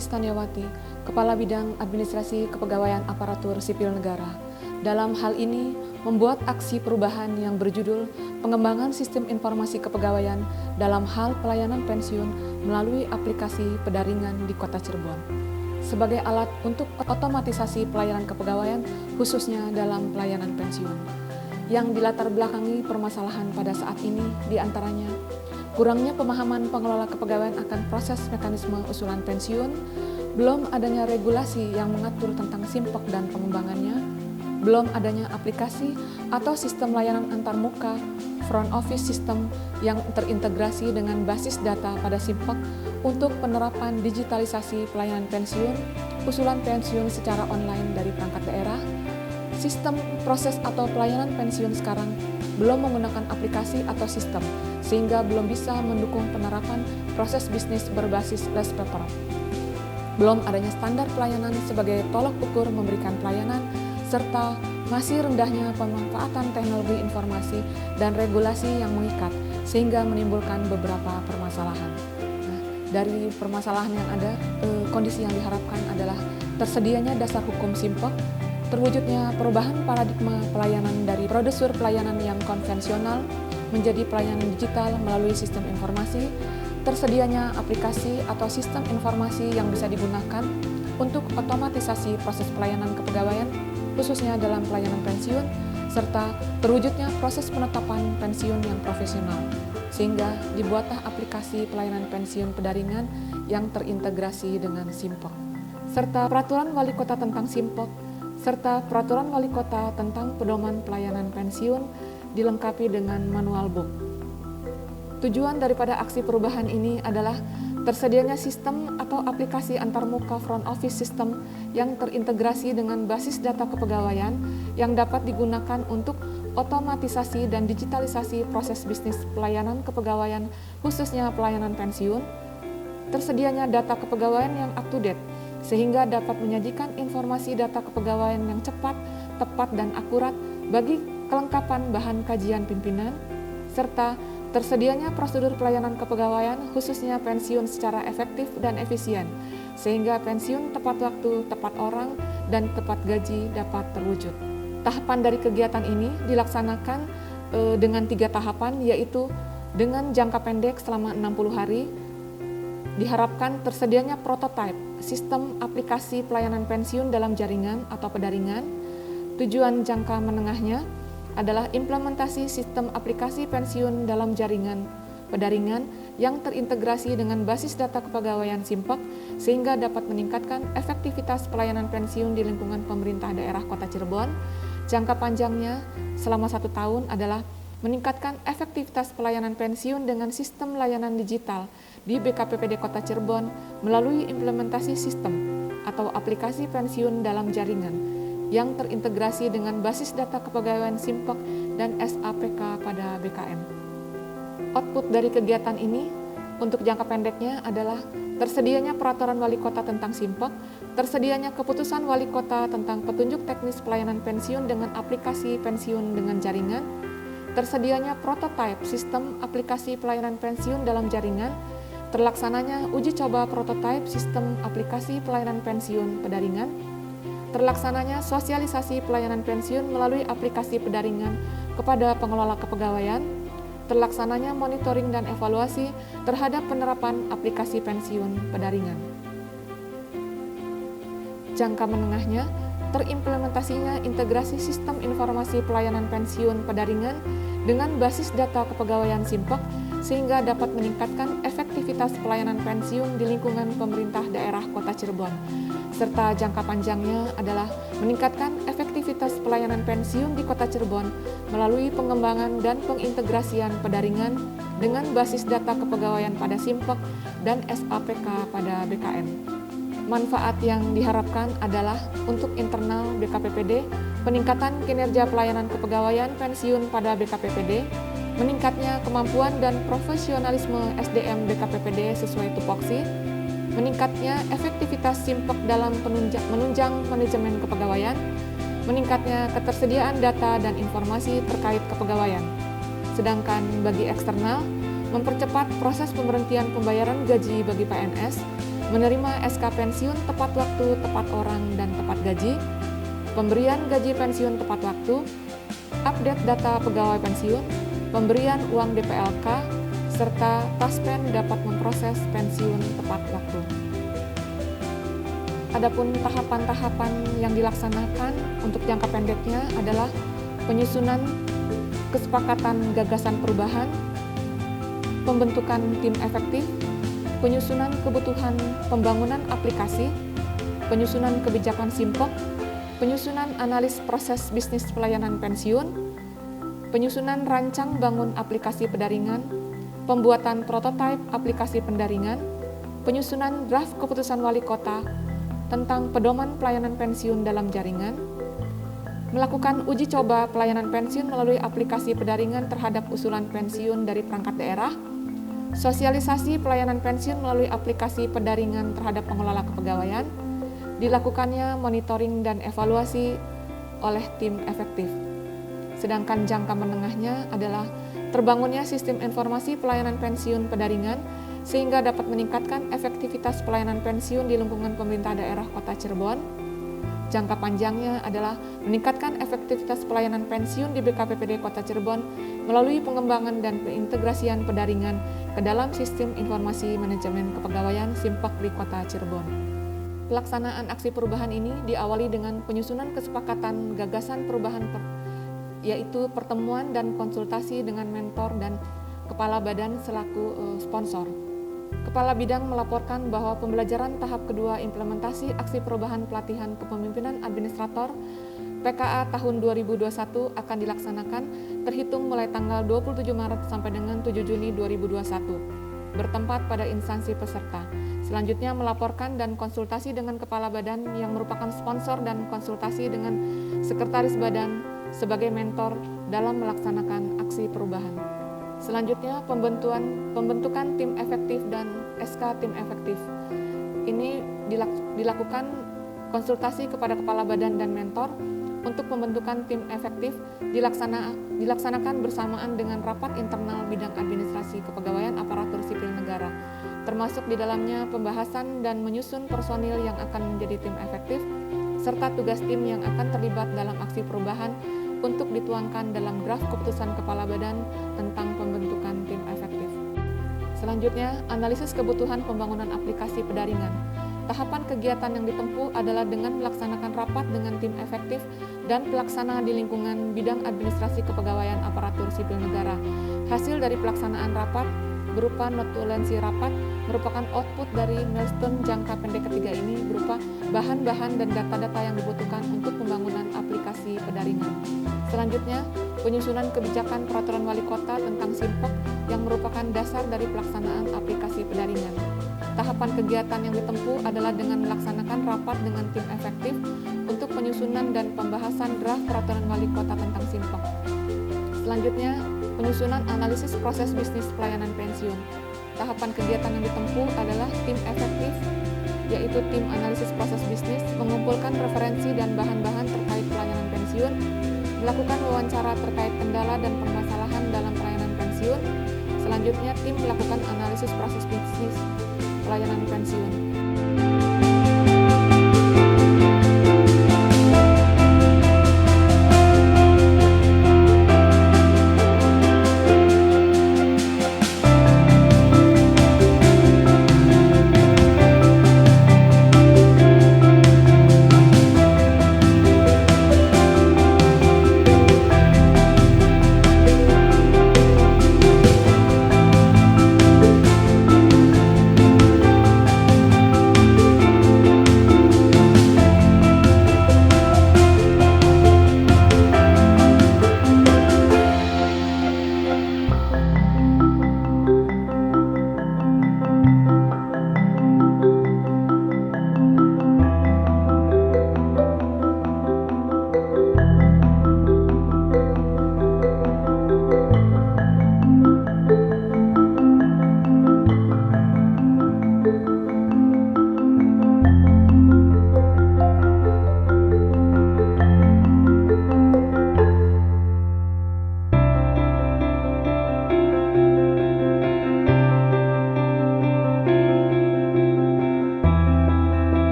Staniawati, Kepala Bidang Administrasi Kepegawaian Aparatur Sipil Negara. Dalam hal ini, membuat aksi perubahan yang berjudul Pengembangan Sistem Informasi Kepegawaian dalam hal pelayanan pensiun melalui aplikasi pedaringan di Kota Cirebon, sebagai alat untuk otomatisasi pelayanan kepegawaian khususnya dalam pelayanan pensiun. Yang dilatar belakangi permasalahan pada saat ini diantaranya kurangnya pemahaman pengelola kepegawaian akan proses mekanisme usulan pensiun, belum adanya regulasi yang mengatur tentang simpok dan pengembangannya, belum adanya aplikasi atau sistem layanan antarmuka front office system yang terintegrasi dengan basis data pada simpok untuk penerapan digitalisasi pelayanan pensiun, usulan pensiun secara online dari perangkat daerah. Sistem proses atau pelayanan pensiun sekarang belum menggunakan aplikasi atau sistem, sehingga belum bisa mendukung penerapan proses bisnis berbasis less paper. Belum adanya standar pelayanan sebagai tolok ukur memberikan pelayanan, serta masih rendahnya pemanfaatan teknologi informasi dan regulasi yang mengikat, sehingga menimbulkan beberapa permasalahan. Nah, dari permasalahan yang ada, kondisi yang diharapkan adalah tersedianya dasar hukum simpok, terwujudnya perubahan paradigma pelayanan dari prosedur pelayanan yang konvensional menjadi pelayanan digital melalui sistem informasi, tersedianya aplikasi atau sistem informasi yang bisa digunakan untuk otomatisasi proses pelayanan kepegawaian, khususnya dalam pelayanan pensiun, serta terwujudnya proses penetapan pensiun yang profesional, sehingga dibuatlah aplikasi pelayanan pensiun pedaringan yang terintegrasi dengan simpok, serta peraturan wali kota tentang simpok, serta peraturan wali kota tentang pedoman pelayanan pensiun dilengkapi dengan manual book. Tujuan daripada aksi perubahan ini adalah tersedianya sistem atau aplikasi antarmuka front office system yang terintegrasi dengan basis data kepegawaian yang dapat digunakan untuk otomatisasi dan digitalisasi proses bisnis pelayanan kepegawaian khususnya pelayanan pensiun, tersedianya data kepegawaian yang up to date sehingga dapat menyajikan informasi data kepegawaian yang cepat, tepat, dan akurat bagi kelengkapan bahan kajian pimpinan, serta tersedianya prosedur pelayanan kepegawaian khususnya pensiun secara efektif dan efisien, sehingga pensiun tepat waktu, tepat orang, dan tepat gaji dapat terwujud. Tahapan dari kegiatan ini dilaksanakan dengan 3 tahapan, yaitu dengan jangka pendek selama 60 hari, diharapkan tersedianya prototipe sistem aplikasi pelayanan pensiun dalam jaringan atau pedaringan. Tujuan jangka menengahnya adalah implementasi sistem aplikasi pensiun dalam jaringan pedaringan yang terintegrasi dengan basis data kepegawaian simpok sehingga dapat meningkatkan efektivitas pelayanan pensiun di lingkungan pemerintah daerah Kota Cirebon. Jangka panjangnya selama 1 tahun adalah meningkatkan efektivitas pelayanan pensiun dengan sistem layanan digital di BKPPD Kota Cirebon melalui implementasi sistem atau aplikasi pensiun dalam jaringan yang terintegrasi dengan basis data kepegawaian simpok dan SAPK pada BKM. Output dari kegiatan ini untuk jangka pendeknya adalah tersedianya peraturan wali kota tentang simpok, tersedianya keputusan wali kota tentang petunjuk teknis pelayanan pensiun dengan aplikasi pensiun dengan jaringan, tersedianya prototipe sistem aplikasi pelayanan pensiun dalam jaringan, terlaksananya uji coba prototipe sistem aplikasi pelayanan pensiun pedaringan, terlaksananya sosialisasi pelayanan pensiun melalui aplikasi pedaringan kepada pengelola kepegawaian, terlaksananya monitoring dan evaluasi terhadap penerapan aplikasi pensiun pedaringan. Jangka menengahnya, terimplementasinya integrasi sistem informasi pelayanan pensiun pedaringan dengan basis data kepegawaian simpok sehingga dapat meningkatkan efektivitas pelayanan pensiun di lingkungan pemerintah daerah Kota Cirebon. Serta jangka panjangnya adalah meningkatkan efektivitas pelayanan pensiun di Kota Cirebon melalui pengembangan dan pengintegrasian pedaringan dengan basis data kepegawaian pada simpok dan SAPK pada BKM. Manfaat yang diharapkan adalah untuk internal BKPPD, peningkatan kinerja pelayanan kepegawaian pensiun pada BKPPD, meningkatnya kemampuan dan profesionalisme SDM BKPPD sesuai tupoksi, meningkatnya efektivitas simpok dalam menunjang manajemen kepegawaian, meningkatnya ketersediaan data dan informasi terkait kepegawaian. Sedangkan bagi eksternal, mempercepat proses pemberhentian pembayaran gaji bagi PNS, menerima SK pensiun tepat waktu, tepat orang, dan tepat gaji, pemberian gaji pensiun tepat waktu, update data pegawai pensiun, pemberian uang DPLK, serta Taspen dapat memproses pensiun tepat waktu. Adapun tahapan-tahapan yang dilaksanakan untuk jangka pendeknya adalah penyusunan kesepakatan gagasan perubahan, pembentukan tim efektif, penyusunan kebutuhan pembangunan aplikasi, penyusunan kebijakan SIMPOK, penyusunan analis proses bisnis pelayanan pensiun, penyusunan rancang bangun aplikasi pendaringan, pembuatan prototipe aplikasi pendaringan, penyusunan draft keputusan wali kota tentang pedoman pelayanan pensiun dalam jaringan, melakukan uji coba pelayanan pensiun melalui aplikasi pendaringan terhadap usulan pensiun dari perangkat daerah, sosialisasi pelayanan pensiun melalui aplikasi pendaringan terhadap pengelola kepegawaian, dilakukannya monitoring dan evaluasi oleh tim efektif. Sedangkan jangka menengahnya adalah terbangunnya sistem informasi pelayanan pensiun pendaringan sehingga dapat meningkatkan efektivitas pelayanan pensiun di lingkungan pemerintah daerah Kota Cirebon. Jangka panjangnya adalah meningkatkan efektivitas pelayanan pensiun di BKPPD Kota Cirebon melalui pengembangan dan pengintegrasian pendaringan ke dalam sistem informasi manajemen kepegawaian SIMPOK di Kota Cirebon. Pelaksanaan aksi perubahan ini diawali dengan penyusunan kesepakatan gagasan perubahan yaitu pertemuan dan konsultasi dengan mentor dan kepala badan selaku sponsor. Kepala Bidang melaporkan bahwa pembelajaran tahap kedua implementasi aksi perubahan pelatihan kepemimpinan administrator PKA tahun 2021 akan dilaksanakan terhitung mulai tanggal 27 Maret sampai dengan 7 Juni 2021, bertempat pada instansi peserta. Selanjutnya melaporkan dan konsultasi dengan kepala badan yang merupakan sponsor dan konsultasi dengan sekretaris badan sebagai mentor dalam melaksanakan aksi perubahan. Selanjutnya pembentukan tim efektif dan SK tim efektif. Ini dilakukan konsultasi kepada kepala badan dan mentor untuk pembentukan tim efektif dilaksanakan bersamaan dengan rapat internal bidang administrasi kepegawaian aparatur sipil negara, termasuk di dalamnya pembahasan dan menyusun personil yang akan menjadi tim efektif, serta tugas tim yang akan terlibat dalam aksi perubahan untuk dituangkan dalam draft keputusan kepala badan tentang pembentukan tim efektif. Selanjutnya, analisis kebutuhan pembangunan aplikasi pendaringan. Tahapan kegiatan yang ditempuh adalah dengan melaksanakan rapat dengan tim efektif dan pelaksana di lingkungan bidang administrasi kepegawaian aparatur sipil negara. Hasil dari pelaksanaan rapat berupa notulensi rapat merupakan output dari milestone jangka pendek ketiga ini berupa bahan-bahan dan data-data yang dibutuhkan untuk pembangunan aplikasi pendaringan. Selanjutnya, penyusunan kebijakan peraturan wali kota tentang SIMPOK yang merupakan dasar dari pelaksanaan aplikasi pendaringan. Tahapan kegiatan yang ditempuh adalah dengan melaksanakan rapat dengan tim efektif untuk penyusunan dan pembahasan draft peraturan wali kota tentang SIMPOK. Selanjutnya, penyusunan analisis proses bisnis pelayanan pensiun. Tahapan kegiatan yang ditempuh adalah tim efektif, yaitu tim analisis proses bisnis, mengumpulkan referensi dan bahan-bahan terkait pelayanan pensiun, melakukan wawancara terkait kendala dan permasalahan dalam pelayanan pensiun. Selanjutnya, tim melakukan analisis proses bisnis pelayanan pensiun.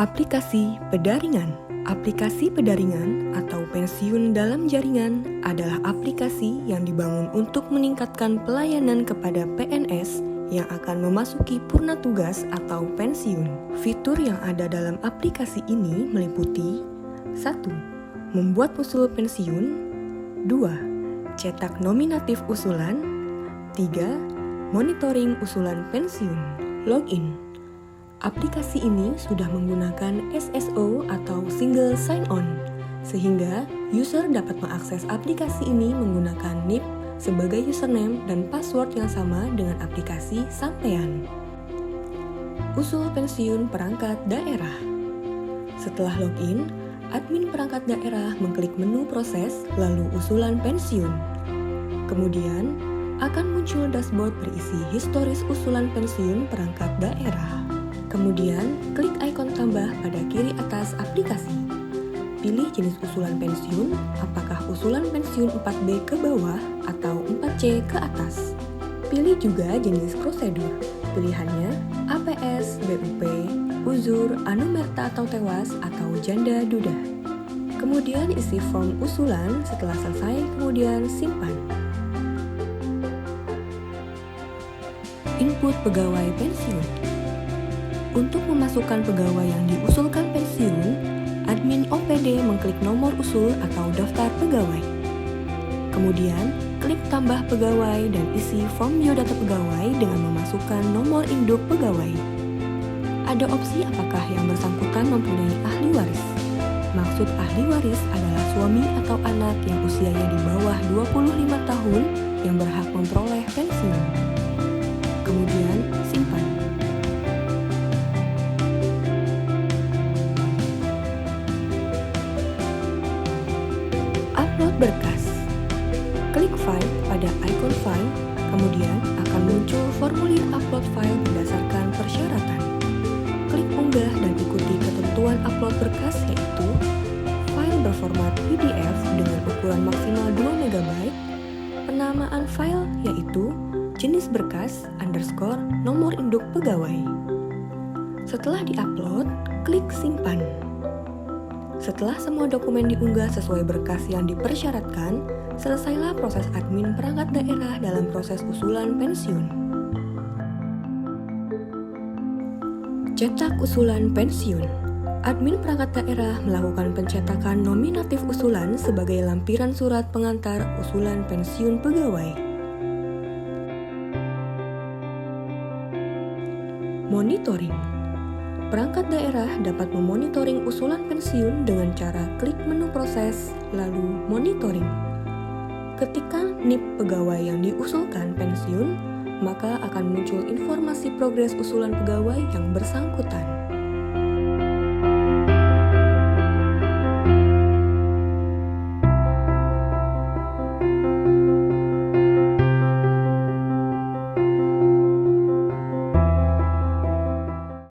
Aplikasi Pedaringan. Aplikasi pedaringan atau pensiun dalam jaringan adalah aplikasi yang dibangun untuk meningkatkan pelayanan kepada PNS yang akan memasuki purna tugas atau pensiun. Fitur yang ada dalam aplikasi ini meliputi 1. Membuat usul pensiun. 2. Cetak nominatif usulan. 3. Monitoring usulan pensiun. Login. Aplikasi ini sudah menggunakan SSO atau Single Sign-On, sehingga user dapat mengakses aplikasi ini menggunakan NIP sebagai username dan password yang sama dengan aplikasi sampean. Usul pensiun perangkat daerah. Setelah login, admin perangkat daerah mengklik menu proses lalu usulan pensiun. Kemudian, akan muncul dashboard berisi historis usulan pensiun perangkat daerah. Kemudian, klik ikon tambah pada kiri atas aplikasi. Pilih jenis usulan pensiun, apakah usulan pensiun 4B ke bawah atau 4C ke atas. Pilih juga jenis prosedur, pilihannya APS, BUP, uzur, anumerta atau tewas, atau janda duda. Kemudian isi form usulan, setelah selesai kemudian simpan. Input pegawai pensiun. Untuk memasukkan pegawai yang diusulkan pensiun, admin OPD mengklik nomor usul atau daftar pegawai. Kemudian, klik tambah pegawai dan isi form biodata pegawai dengan memasukkan nomor induk pegawai. Ada opsi apakah yang bersangkutan mempunyai ahli waris. Maksud ahli waris adalah suami atau anak yang usianya di bawah 25 tahun yang berhak memperoleh pensiun. Kemudian, simpan. Upload berkas. Klik file pada ikon file, kemudian akan muncul formulir upload file berdasarkan persyaratan. Klik unggah dan ikuti ketentuan upload berkas, yaitu file berformat PDF dengan ukuran maksimal 2 MB, penamaan file yaitu jenis berkas _ nomor induk pegawai. Setelah diupload, klik simpan. Setelah semua dokumen diunggah sesuai berkas yang dipersyaratkan, selesailah proses admin perangkat daerah dalam proses usulan pensiun. Cetak usulan pensiun. Admin perangkat daerah melakukan pencetakan nominatif usulan sebagai lampiran surat pengantar usulan pensiun pegawai. Monitoring. Perangkat daerah dapat memonitoring usulan pensiun dengan cara klik menu proses, lalu monitoring. Ketika NIP pegawai yang diusulkan pensiun, maka akan muncul informasi progres usulan pegawai yang bersangkutan.